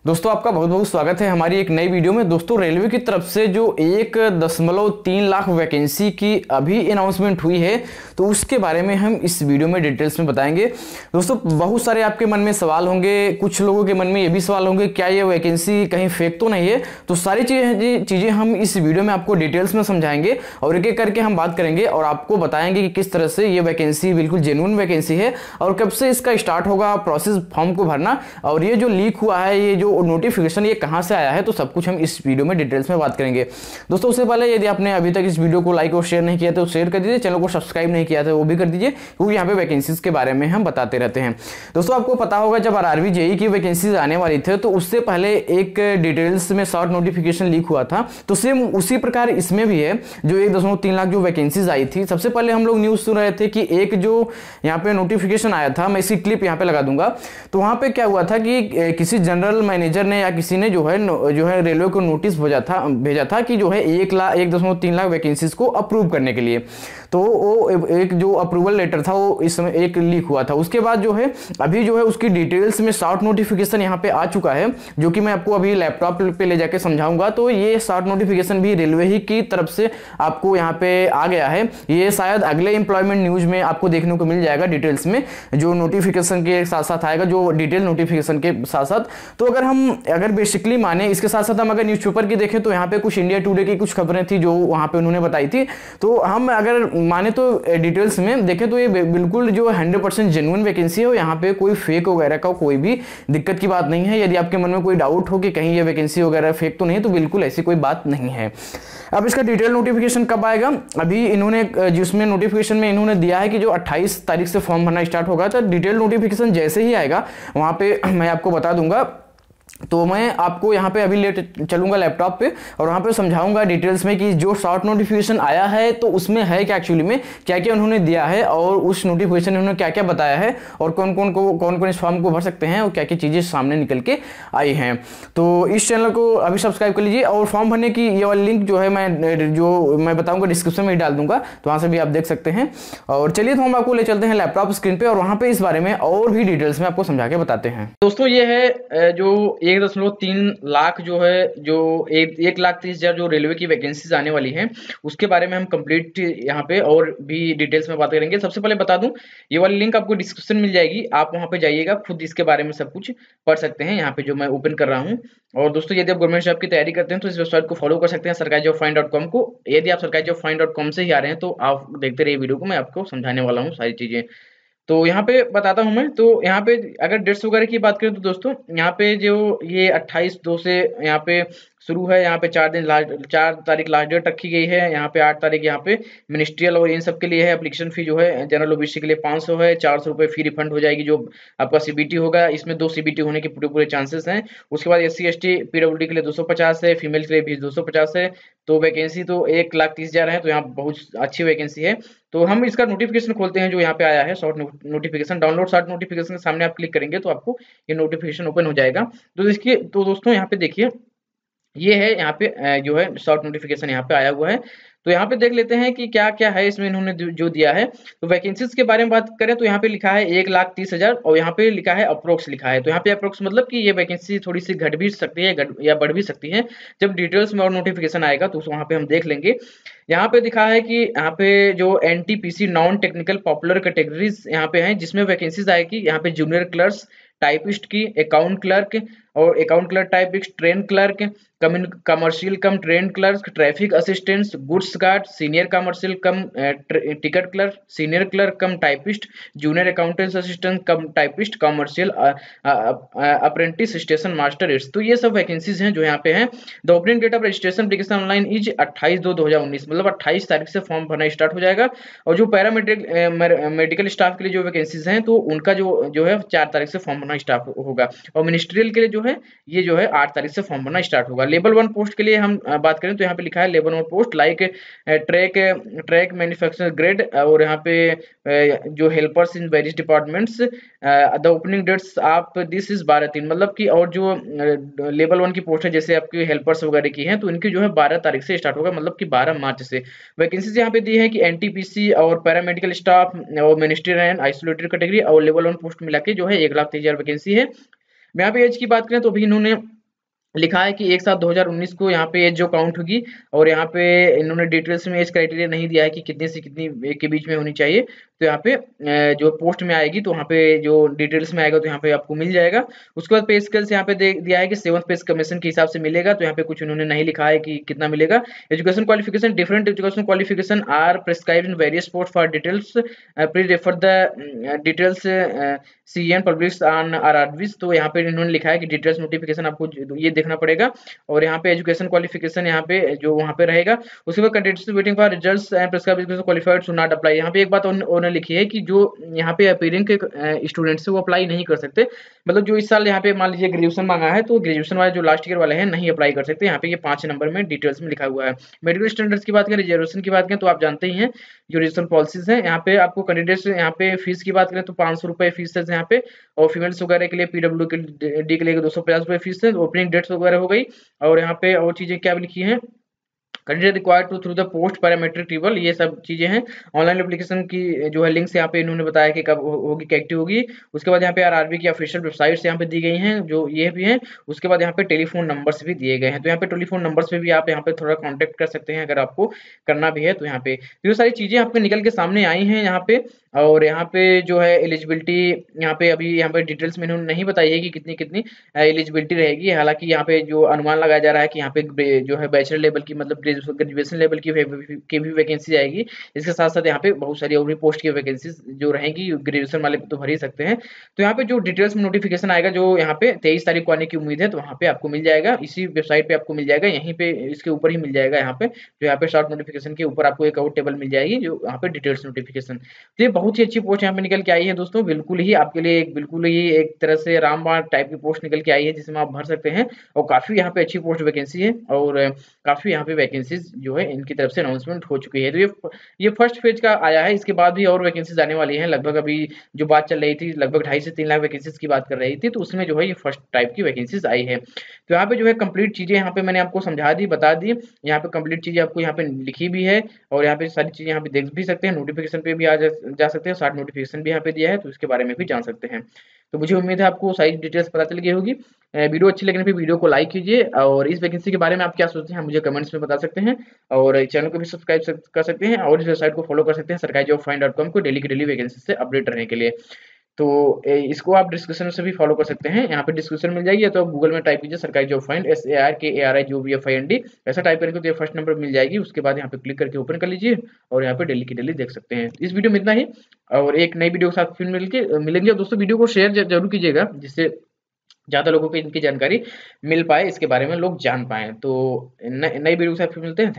दोस्तों आपका बहुत बहुत स्वागत है हमारी एक नई वीडियो में। दोस्तों रेलवे की तरफ से जो 1.3 लाख वैकेंसी की अभी अनाउंसमेंट हुई है तो उसके बारे में हम इस वीडियो में डिटेल्स में बताएंगे। दोस्तों बहुत सारे आपके मन में सवाल होंगे, कुछ लोगों के मन में ये भी सवाल होंगे क्या ये वैकेंसी कहीं फेक तो नहीं है। तो सारी चीज़ें हम इस वीडियो में आपको डिटेल्स में समझाएंगे और एक एक करके हम बात करेंगे और आपको बताएंगे कि किस तरह से ये वैकेंसी बिल्कुल जेन्युइन वैकेंसी है और कब से इसका स्टार्ट होगा प्रोसेस फॉर्म को भरना, और ये जो लीक हुआ है ये जो नोटिफिकेशन ये कहां से आया है, तो सब कुछ हम इस वीडियो में डिटेल्स में बात करेंगे। दोस्तों उससे पहले यदि आपने अभी तक इस वीडियो को लाइक और शेयर नहीं किया तो शेयर कर दीजिए, चैनल को सब्सक्राइब नहीं किया था वो भी कर दीजिए, क्योंकि यहाँ पे वैकेंसीज के बारे में हम बताते रहते हैं। दोस्तों आपको पता होगा जब आरआरबी जेईई की वैकेंसीज आने वाली थे तो उससे पहले एक डिटेल्स में शॉर्ट नोटिफिकेशन लीक हुआ था, तो सेम उसी प्रकार इसमें भी है। जो 1.3 लाख जो वैकेंसीज आई थी, सबसे पहले हम लोग न्यूज सुन रहे थे कि एक जो यहाँ पे नोटिफिकेशन आया था, मैं इसकी क्लिप यहाँ पे लगा दूंगा, तो वहां पे क्या हुआ था कि किसी जनरल मैनेजर ने या किसी ने जो है रेलवे को नोटिस भेजा था कि जो है 1.3 लाख वैकेंसीज को अप्रूव करने के लिए। तो वो एक जो अप्रूवल लेटर था वो इस समय एक लीक हुआ था। उसके बाद जो है अभी जो है उसकी डिटेल्स में शॉर्ट नोटिफिकेशन यहाँ पे आ चुका है, जो कि मैं आपको अभी लैपटॉप पे ले जाके समझाऊंगा। तो ये शॉर्ट नोटिफिकेशन भी रेलवे ही की तरफ से आपको यहाँ पे आ गया है। ये शायद अगले एम्प्लॉयमेंट न्यूज में आपको देखने को मिल जाएगा डिटेल्स में, जो नोटिफिकेशन के साथ साथ आएगा, जो डिटेल नोटिफिकेशन के साथ साथ। तो अगर बेसिकली माने, इसके साथ साथ हम अगर न्यूज़पेपर की देखें तो यहाँ पे कुछ इंडिया टुडे की कुछ खबरें थी जो वहाँ पे उन्होंने बताई थी। तो हम अगर माने तो डिटेल्स में देखें तो ये बिल्कुल जो 100% जेन्युइन वैकेंसी है, यहाँ पे कोई फेक वगैरह का कोई भी दिक्कत की बात नहीं है। यदि आपके मन में कोई डाउट हो कि कहीं ये वैकेंसी वगैरह फेक तो नहीं, तो बिल्कुल ऐसी कोई बात नहीं है। अब इसका डिटेल नोटिफिकेशन कब आएगा? अभी इन्होंने जिसमें नोटिफिकेशन में इन्होंने दिया है कि जो 28 तारीख से फॉर्म भरना स्टार्ट होगा, तो डिटेल नोटिफिकेशन जैसे ही आएगा वहां पे मैं आपको बता दूंगा। तो मैं आपको यहाँ पे अभी ले चलूंगा लैपटॉप पे और वहाँ पे समझाऊंगा डिटेल्स में कि जो शॉर्ट नोटिफिकेशन आया है तो उसमें है क्या, एक्चुअली में क्या क्या उन्होंने दिया है और उस नोटिफिकेशन में उन्होंने क्या क्या बताया है और कौन कौन इस फॉर्म को भर सकते हैं और क्या क्या चीज़ें सामने निकल के आई हैं। तो इस चैनल को अभी सब्सक्राइब कर लीजिए और फॉर्म भरने की ये वाली लिंक जो है मैं बताऊँगा डिस्क्रिप्शन में ही डाल दूंगा, तो वहाँ से भी आप देख सकते हैं। और चलिए तो हम आपको ले चलते हैं लैपटॉप स्क्रीन पर और वहाँ पर इस बारे में और भी डिटेल्स में आपको समझा के बताते हैं। दोस्तों ये है जो 1.3 लाख जो है, जो 1,30,000 जो रेलवे की वैकेंसीज आने वाली हैं उसके बारे में हम कंप्लीट यहाँ पे और भी डिटेल्स में बात करेंगे। सबसे पहले बता दूं, ये वाली लिंक आपको डिस्क्रिप्शन मिल जाएगी, आप वहाँ पे जाइएगा, खुद इसके बारे में सब कुछ पढ़ सकते हैं। यहाँ पे जो मैं ओपन कर रहा हूँ। और दोस्तों यदि आप गवर्नमेंट जॉब की तैयारी करते हैं तो इस वेबसाइट को फॉलो कर सकते हैं, sarkarijobfind.com को। यदि आप sarkarijobfind.com से ही आ रहे हैं तो आप देखते रहिए वीडियो को, मैं आपको समझाने वाला हूँ सारी चीजें। तो यहाँ पे बताता हूँ मैं। तो यहाँ पे अगर डेट्स वगैरह की बात करें तो दोस्तों यहाँ पे जो ये 28/2 से यहाँ पे शुरू है, यहाँ पे 4 तारीख लास्ट डेट रखी गई है। यहाँ पे 8 तारीख यहाँ पे मिनिस्ट्रियल और इन सब के लिए है। एप्लीकेशन फी जो है जनरल ओबीसी के लिए 500 है, 400 रुपये फी रिफंड हो जाएगी जो आपका सीबीटी होगा। इसमें 2 सीबीटी होने के पूरे चांसेस हैं। उसके बाद SC ST PWD के लिए 250 है, फीमेल के लिए भी 250 है। तो वैकेंसी तो 1,30,000 है, तो यहाँ बहुत अच्छी वैकेंसी है। तो हम इसका नोटिफिकेशन खोलते हैं जो यहाँ पे आया है, short notification. Download short notification के सामने आप क्लिक करेंगे तो आपको ये नोटिफिकेशन ओपन हो जाएगा। तो दोस्तों यहाँ पे देखिए, ये है यहाँ पे जो है शॉर्ट नोटिफिकेशन यहाँ पे आया हुआ है। तो यहाँ पे देख लेते हैं कि क्या क्या है इसमें इन्होंने जो दिया है। तो वैकेंसीज के बारे में बात करें तो यहाँ पे लिखा है 1,30,000 और यहाँ पे लिखा है अप्रोक्स लिखा है। तो यहाँ पे अप्रोक्स मतलब कि ये वैकेंसी थोड़ी सी घट भी सकती है या बढ़ भी सकती है। जब डिटेल्स में और नोटिफिकेशन आएगा तो वहाँ पे हम देख लेंगे। यहाँ पे दिखा है कि यहाँ पे जो NTPC non technical popular categories यहाँ पे हैं, जिसमें वैकेंसीज आएगी। यहाँ पे जूनियर क्लर्क्स, टाइपिस्ट की, अकाउंट क्लर्क और account clerk typist, train clerk, commercial cum train clerk, traffic assistants, goods guard, senior commercial cum ticket clerk, senior clerk cum typist, junior accountant assistant cum typist, commercial apprentice, station master aids. तो ये सब vacancies हैं जो यहाँ पे हैं। The opening date of registration application online is 28/2/2019, मतलब 28 तारीख से फॉर्म भरना स्टार्ट हो जाएगा। और जो मेडिकल स्टाफ के लिए जो वैकेंसीज हैं तो उनका जो है 4 तारीख से फॉर्म भरना स्टार्ट होगा। और मिनिस्ट्रियल के लिए जो है ये जो है 8 तारीख से फॉर्म भरना स्टार्ट होगा। लेवल 1 पोस्ट के लिए हम बात करें तो यहाँ पे लिखा है level 1 post like track manufacturer grade, और यहाँ पे जो helpers in various departments. The opening dates आप दिस इज 12/3, मतलब कि और जो लेवल 1 की पोस्ट है जैसे आपकी हेल्पर्स वगैरह की हैं तो इनकी जो है 12 तारीख से स्टार्ट होगा, मतलब कि 12 मार्च से। वैकेंसीज यहाँ पे दी है कि NTPC और पैरामेडिकल स्टाफ और मिनिस्ट्रियल एंड आइसोलेटेड कैटेगरी और लेवल 1 पोस्ट मिला के जो है 1,30,000 वैकेंसी है। यहाँ पे एज की बात करें तो अभी इन्होंने लिखा है कि 1/7/2019 को यहाँ पे एज जो काउंट होगी, और यहाँ पे इन्होंने डिटेल्स में एज क्राइटेरिया नहीं दिया है कि कितने से कितनी के बीच में होनी चाहिए। तो यहाँ पे जो पोस्ट में आएगी तो वहाँ पे जो डिटेल्स में आएगा तो यहाँ पे आपको मिल जाएगा। उसके बाद पे स्केल्स यहाँ पे दिया है कि 7th पे कमीशन के हिसाब से मिलेगा, तो यहाँ पे कुछ उन्होंने नहीं लिखा है कि कितना मिलेगा। Education qualification, different education qualification are prescribed in various post for details, please refer the details CEN publish on RRBs. तो यहाँ पे इन्होंने लिखा है कि डिटेल्स नोटिफिकेशन आपको ये देखना पड़ेगा, और यहाँ पे एजुकेशन क्वालिफिकेशन यहाँ पे जो वहाँ पे रहेगा। उसके बाद candidates waiting for results and prescribed education qualified shoe not apply. यहाँ पे एक बात उन्होंने लिखी है कि जो यहाँ पे अपीयरिंग के स्टूडेंट्स है वो अप्लाई नहीं कर सकते, मतलब जो इस साल यहाँ पे मान लीजिए ग्रेजुएशन मांगा है तो ग्रेजुएशन वाले जो लास्ट ईयर वाले हैं नहीं अप्लाई कर सकते। यहाँ पे ये 5 नंबर में डिटेल्स में लिखा हुआ है। मेडिकल स्टैंडर्ड्स की बात करें, रिजर्वेशन की बात करें, तो आप जानते ही हैं जो रिजर्वेशन पॉलिसीज है। यहाँ पे आपको कैंडिडेट्स यहाँ पे फीस की बात करें तो 500 रुपए फीस है यहाँ पे, और फीमेल्स वगैरह के लिए पीडब्ल्यू के डी के लिए 250 रुपए फीस है। ओपनिंग डेट्स वगैरह हो गई, और यहाँ पे और चीजें क्या लिखी है, candidate required to through the post parametric table, ये सब चीजें हैं। ऑनलाइन एप्लीकेशन की जो है लिंक्स यहाँ पे इन्होंने बताया कि कब होगी, क्या एक्टिव होगी। उसके बाद यहाँ पे आरआरबी की ऑफिशियल वेबसाइट्स यहाँ पे दी गई हैं जो ये भी हैं। उसके बाद यहाँ पे टेलीफोन नंबर्स भी दिए गए हैं, तो यहाँ पे टेलीफोन नंबर्स पे भी आप यहाँ पे थोड़ा कॉन्टेक्ट कर सकते हैं अगर आपको करना भी है तो। यहाँ पे तो ये सारी चीजें आपको निकल के सामने आई हैं यहाँ पे। और यहाँ पे जो है एलिजिबिलिटी, यहाँ पे अभी यहाँ पे डिटेल्स में इन्होंने नहीं बताई है कि कितनी कितनी एलिजिबिलिटी रहेगी। हालांकि यहाँ पे जो अनुमान लगाया जा रहा है कि यहाँ पे जो है बैचलर लेवल की, मतलब ग्रेजुएशन लेवल की भी वैकेंसी आएगी। इसके साथ साथ यहाँ पे बहुत सारी और भी पोस्ट की वैकेंसी जो रहेंगी, ग्रेजुएशन वाले तो भर ही सकते हैं। तो यहाँ पे जो डिटेल्स में नोटिफिकेशन आएगा जो यहाँ पे 23 तारीख को आने की उम्मीद है, तो वहाँ पे आपको मिल जाएगा, इसी वेबसाइट पे आपको मिल जाएगा, यहीं पे इसके ऊपर ही मिल जाएगा। यहाँ पे जो यहाँ पे शॉर्ट नोटिफिकेशन के ऊपर आपको एक और टेबल मिल जाएगी जो यहाँ पे डिटेल्स नोटिफिकेशन। तो ये बहुत ही अच्छी पोस्ट यहाँ पे निकल के आई है दोस्तों, बिल्कुल ही आपके लिए बिल्कुल ही एक तरह से रामबाण टाइप की पोस्ट निकल के आई है जिसमें आप भर सकते हैं। और काफी यहाँ पे अच्छी पोस्ट वैकेंसी है, और काफी यहाँ पे वैकेंसीज जो है इनकी तरफ से अनाउंसमेंट हो चुकी है। तो ये फर्स्ट फेज का आया है, इसके बाद भी और वैकेंसीज आने वाली हैं। लगभग अभी जो बात चल रही थी लगभग 2.5 से 3 लाख वैकेंसीज की बात कर रही थी, तो उसमें जो है ये फर्स्ट टाइप की वैकेंसीज आई है। तो यहाँ पे जो है कंप्लीट चीजें यहाँ पे मैंने आपको समझा दी, बता दी। यहाँ पे कंप्लीट चीजें आपको यहाँ पे लिखी भी है, और यहाँ पे सारी चीजें यहाँ पे देख भी सकते हैं। नोटिफिकेशन पे भी जा सकते हैं, शॉर्ट नोटिफिकेशन भी यहाँ पे दिया है, तो इसके बारे में भी जान सकते हैं। तो मुझे उम्मीद है आपको सारी डिटेल्स पता चल गई होगी। वीडियो अच्छी लगने पे वीडियो को लाइक कीजिए, और इस वैकेंसी के बारे में आप क्या सोचते हैं मुझे कमेंट्स में बता सकते हैं, और चैनल को भी सब्सक्राइब कर सकते हैं, और इस वेबसाइट को फॉलो कर सकते हैं sarkarijobfind.com को डेली की डेली वैकेंसी से अपडेट रहने के लिए। तो इसको आप डिस्क्रिप्शन से भी फॉलो कर सकते हैं, यहाँ पे डिस्क्रिप्शन मिल जाएगी, तो गूगल में टाइप कीजिए सरकारी जॉब फाइंड SARKARIJOBFIND, ऐसा टाइप करके तो ये फर्स्ट नंबर मिल जाएगी। उसके बाद यहाँ पे क्लिक करके ओपन कर लीजिए, और यहाँ पे डेली की डेली देख सकते हैं। इस वीडियो में इतना ही, और एक नई वीडियो के साथ फिर मिलेंगे। दोस्तों वीडियो को शेयर जरूर कीजिएगा, जिससे ज्यादा लोगों को इनकी जानकारी मिल पाए, इसके बारे में लोग जान पाए। तो नई वीडियो के साथ फिर मिलते हैं।